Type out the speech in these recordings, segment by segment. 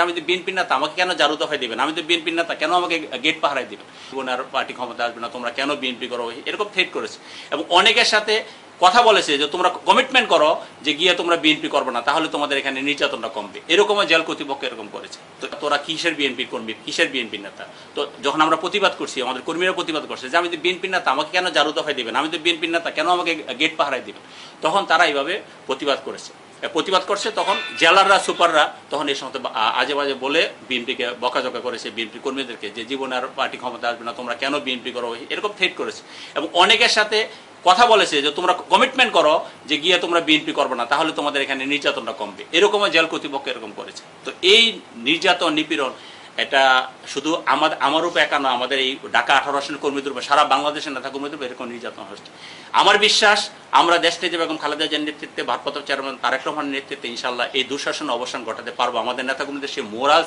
আমি তো বিএনপির নেতা, আমাকে কেন জারু দফায় দিবেন? আমি তো বিএনপির নেতা, কেন আমাকে গেট পাহারায় দিবেন? আর পার্টি ক্ষমতা আসবে না, তোমরা কেন বিএনপি করো, এরকম থ্রেট করেছে। এবং অনেকের সাথে কথা বলেছে যে তোমরা কমিটমেন্ট করো যে গিয়ে তোমরা বিএনপি করবে না, তাহলে তোমাদের এখানে নির্যাতনটা কমবে। এরকমও জেল কর্তৃপক্ষ এরকম করেছে। তো তোরা কিসের বিএনপির কর্মী, কিসের বিএনপির নেতা? তো যখন আমরা প্রতিবাদ করছি, আমাদের কর্মীরা প্রতিবাদ করছে যে আমি তো বিএনপির নেতা, আমাকে কেন জারু দফায় দিবেন? আমি তো বিএনপির নেতা, কেন আমাকে গেট পাহারায় দিবেন? তখন তারা এইভাবে প্রতিবাদ করছে। তখন জেলাররা, সুপাররা তখন এই সমস্ত আজে বাজে বলে বিএনপিকে বকাঝকা করেছে, বিএনপি কর্মীদেরকে যে জীবনে আর পার্টি ক্ষমতা আসবে না, তোমরা কেন বিএনপি করো, এরকম থ্রেট করেছে। এবং অনেকের সাথে কথা বলেছে যে তোমরা কমিটমেন্ট করো যে গিয়ে তোমরা বিএনপি করবে না, তাহলে তোমাদের এখানে নির্যাতনটা কমবে। এরকমও জেল কর্তৃপক্ষ এরকম করেছে। তো এই নির্যাতন, নিপীড়ন এটা শুধু আমার উপর একা নয়, আমাদের এই ঢাকা 18 আসনের কর্মীদের উপর, সারা বাংলাদেশের নেতা কর্মীদের উপর এরকম নির্যাতন হচ্ছে। আমার বিশ্বাস আমরা দেশনেত্রী বেগম খালেদা জিয়ার নেতৃত্বে, ভারপ্রাপ্ত চেয়ারম্যান তারেক রহমানের নেতৃত্বে ইনশাল্লাহ এই দুঃশাসন অবসান ঘটাতে পারবো। আমাদের নেতাকর্মীদের সেই মোরাল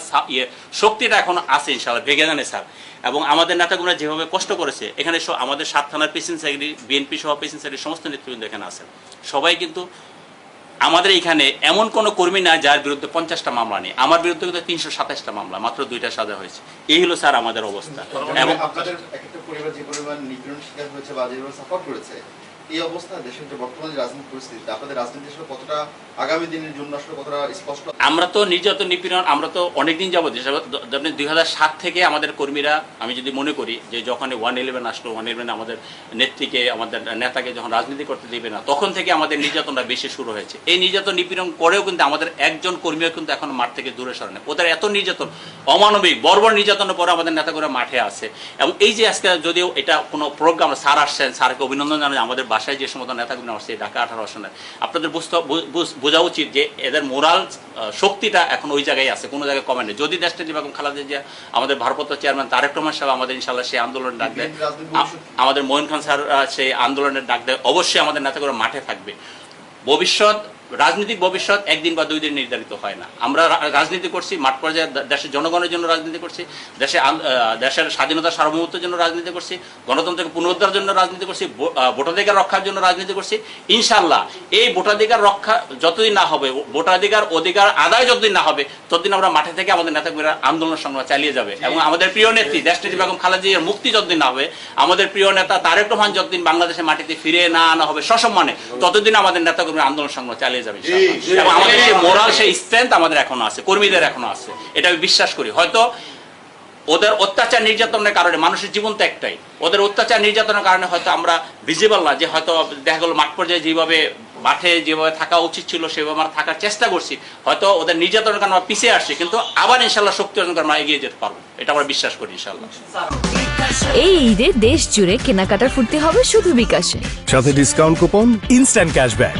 শক্তিটা এখন আছে ইনশাল্লাহ, ভেঙে জানে স্যার। এবং আমাদের নেতাকর্মীরা যেভাবে কষ্ট করেছে, এখানে আমাদের 7 থানার প্রেসিডেন্ট সেক্রেটারি, বিএনপি সহ প্রেসিডেন্ট সেক্রেটারি, সমস্ত নেতৃবৃন্দ এখানে আছেন। সবাই কিন্তু আমাদের এইখানে এমন কোনো কর্মী নাই যার বিরুদ্ধে 50টা মামলা নেই। আমার বিরুদ্ধে কিন্তু 327টা মামলা, মাত্র 2টা সাজা হয়েছে। এই হলো স্যার আমাদের অবস্থা। এবং আপনাদের একটা পরিবার যে পরিমাণ নিপীড়ন শিকার হয়েছে বা যেভাবে সাপোর্ট করেছে, এই অবস্থা দেশের যে বর্তমানে রাজনৈতিক পরিস্থিতি, আপনাদের রাজনীতি আসলে কতটা আগামী দিনের জন্য আসলে কতটা স্পষ্ট? আমরা তো নির্যাতন, নিপীড়ন আমরা তো অনেকদিন যাবত, 2007 থেকে আমাদের কর্মীরা, আমি যদি মনে করি যে যখন 111 আসলো, 111 আমাদের নেত্রীকে, আমাদের নেতাকে যখন রাজনীতি করতে দেবে না, তখন থেকে আমাদের নির্যাতনটা বেশি শুরু হয়েছে। এই নির্যাতন, নিপীড়ন করেও কিন্তু আমাদের একজন কর্মীও কিন্তু এখন মাঠ থেকে দূরে সরে না। ওদের এত নির্যাতন, অমানবিক বর্বর নির্যাতনের পরে আমাদের নেতাকর্মীরা মাঠে আছে। এবং এই যে আজকে যদিও এটা কোনো প্রোগ্রাম, স্যার আসছেন, স্যারকে অভিনন্দন জানাই, আমাদের বাসায় যে সমস্ত নেতাকর্মী আসছে ঢাকা 18 আসনে, আপনাদের বোঝা উচিত যে এদের মোরাল শক্তিটা এখন ওই জায়গায় আছে, কোনো জায়গায় কমে নেই। যদি দেশনেত্রী বেগম খালেদা জিয়া, আমাদের ভারপ্রাপ্ত চেয়ারম্যান তারেক রহমান সাহেব আমাদের ইনশাল্লাহ সেই আন্দোলনের ডাক দেয়, আমাদের মঈন খান স্যার সেই আন্দোলনের ডাক দেয়, অবশ্যই আমাদের নেতাকর্মী মাঠে থাকবে। রাজনৈতিক ভবিষ্যৎ একদিন বা 2 দিন নির্ধারিত হয় না। আমরা রাজনীতি করছি মাঠ পর্যায়ে, দেশের জনগণের জন্য রাজনীতি করছি, দেশের স্বাধীনতা সার্বভৌমত্বের জন্য রাজনীতি করছি, গণতন্ত্রকে পুনরুদ্ধারের জন্য রাজনীতি করছি, ভোটাধিকার রক্ষার জন্য রাজনীতি করছি। ইনশাল্লাহ এই ভোটাধিকার রক্ষা যতদিন না হবে, অধিকার আদায় যতদিন না হবে, ততদিন আমরা মাঠে থেকে আমাদের নেতাকর্মীরা আন্দোলন সংগ্রাম চালিয়ে যাবে। এবং আমাদের প্রিয় নেত্রী দেশনেত্রী বেগম খালেদা জিয়ার মুক্তি যতদিন না হবে, আমাদের প্রিয় নেতা তারেক রহমান যতদিন বাংলাদেশের মাটিতে ফিরে না আনা হবে সসম্মানে, ততদিন আমাদের নেতাকর্মীরা আন্দোলন সংগ্রাম চালিয়ে যাবে। এবং আমাদের সেই মোরাল, সেই স্ট্রেংথ আমাদের এখনো আছে, কর্মীদের এখনো আছে, এটা আমি বিশ্বাস করি। হয়তো ওদের অত্যাচার নির্যাতনের কারণে, মানুষের জীবন তো একটাই, ওদের অত্যাচার নির্যাতনের কারণে হয়তো আমরা ভিজিবল না, যে হয়তো দেখা গেল মাঠ পর্যায়ে মাঠে যেভাবে থাকা উচিত ছিল সেভাবে আমরা থাকার চেষ্টা করছি, হয়তো ওদের নির্যাতনের কারণে আমরা পিছিয়ে আসছি, কিন্তু আবার ইনশাল্লাহ শক্তি অর্জন করে আমরা এগিয়ে যেতে পারবো, এটা আমরা বিশ্বাস করি ইনশাল্লাহ। এই ঈদে দেশ জুড়ে কেনাকাটার ফুর্তি হবে শুধু বিকাশে, সাথে ডিসকাউন্ট কুপন, ইনস্ট্যান্ট ক্যাশব্যাক।